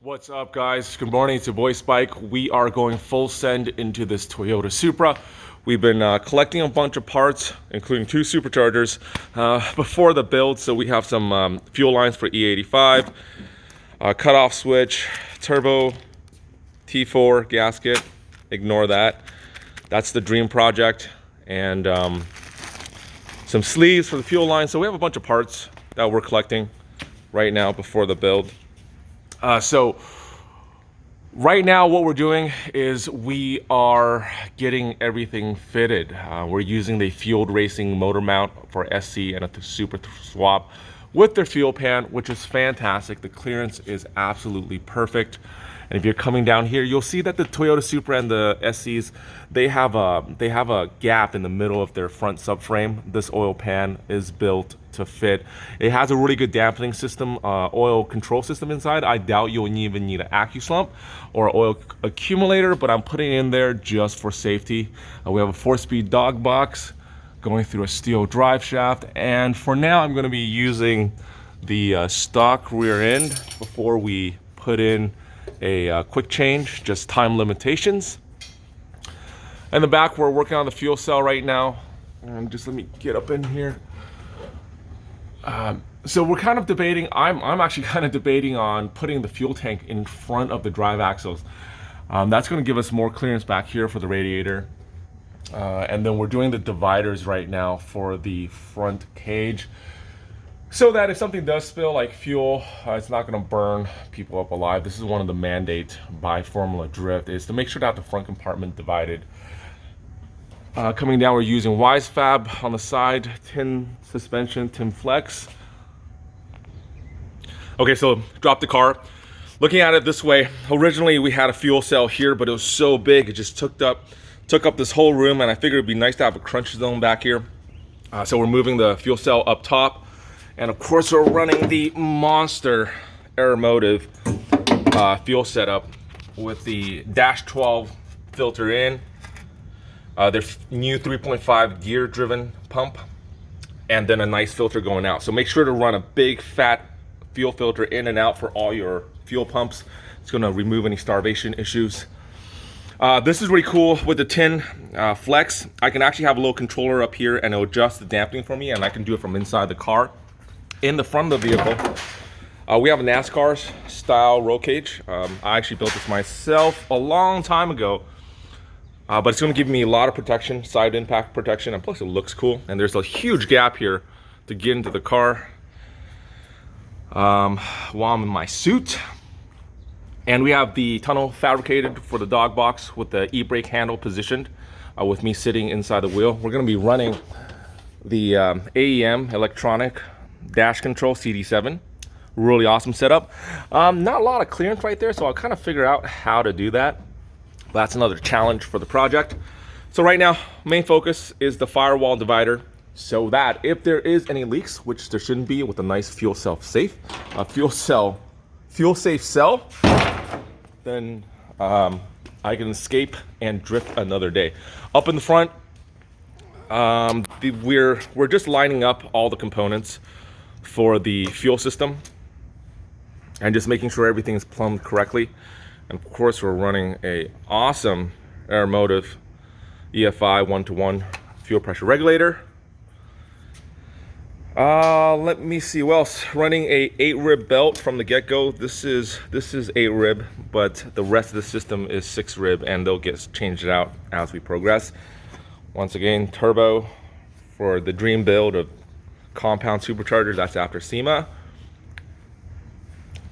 What's up, guys? Good morning. It's your boy Spike. We are going full send into this Toyota Supra. We've been collecting a bunch of parts, including 2 superchargers, before the build. So we have some fuel lines for E85, cutoff switch, turbo, T4 gasket. Ignore that. That's the dream project. And some sleeves for the fuel line. So we have a bunch of parts that we're collecting right now before the build. So right now what we're doing is we are getting everything fitted. We're using the Fueled Racing motor mount for SC and a Supra swap with their fuel pan, which is fantastic. The clearance is absolutely perfect. And if you're coming down here, you'll see that the Toyota Supra and the SCs, they have a gap in the middle of their front subframe. This oil pan is built to fit. It has a really good dampening system, oil control system inside. I doubt you'll even need an AccuSlump or an oil accumulator, but I'm putting it in there just for safety. We have a 4-speed dog box going through a steel drive shaft, and for now I'm going to be using the stock rear end before we put in a quick change, just time limitations. In the back, we're working on the fuel cell right now. And just let me get up in here. So we're kind of debating, I'm actually kind of debating on putting the fuel tank in front of the drive axles. That's going to give us more clearance back here for the radiator. And then we're doing the dividers right now for the front cage, so that if something does spill, like fuel, it's not going to burn people up alive. This is one of the mandates by Formula Drift, is to make sure to have the front compartment divided. Coming down, we're using Wisefab on the side, tin suspension, tin flex. Okay, so drop the car. Looking at it this way, originally we had a fuel cell here, but it was so big, it just took up this whole room, and I figured it'd be nice to have a crunch zone back here. So we're moving the fuel cell up top. And of course, we're running the monster Aeromotive fuel setup with the Dash 12 filter in, their new 3.5 gear driven pump, and then a nice filter going out. So make sure to run a big fat fuel filter in and out for all your fuel pumps. It's going to remove any starvation issues. This is really cool with the tin flex. I can actually have a little controller up here and it'll adjust the dampening for me, and I can do it from inside the car. In the front of the vehicle, we have a NASCAR style roll cage. I actually built this myself a long time ago, but it's going to give me a lot of protection, side impact protection, and plus it looks cool. And there's a huge gap here to get into the car while I'm in my suit. And we have the tunnel fabricated for the dog box with the e-brake handle positioned with me sitting inside the wheel. We're going to be running the AEM electronic dash control CD7. Really awesome setup. Not a lot of clearance right there, so I'll kind of figure out how to do that. That's another challenge for the project. So right now, main focus is the Firewall divider, so that if there is any leaks, which there shouldn't be with a nice fuel safe cell, then I can escape and drift another day. Up in the front, we're just lining up all the components for the fuel system and just making sure everything is plumbed correctly. And of course, we're running a awesome Aeromotive EFI 1-to-1 fuel pressure regulator. Let me see what else. Running a 8-rib belt from the get-go. This is 8-rib, but the rest of the system is 6-rib, and they'll get changed out as we progress. Once again, turbo for the dream build of compound supercharger. That's after SEMA.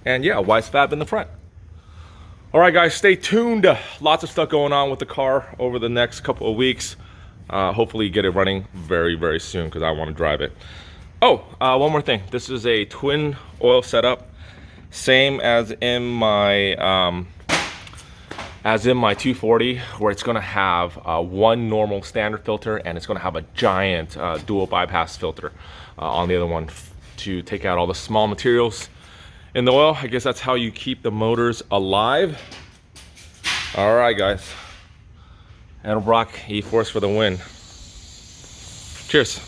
And yeah, Wisefab in the front. All right, guys, stay tuned. Lots of stuff going on with the car over the next couple of weeks. Hopefully get it running very, very soon because I want to drive it. Oh, one more thing. This is a twin oil setup, same as in my 240, where it's going to have one normal standard filter, and it's going to have a giant dual bypass filter on the other one to take out all the small materials in the oil. I guess that's how you keep the motors alive. All right, guys. Edelbrock E-Force for the win. Cheers.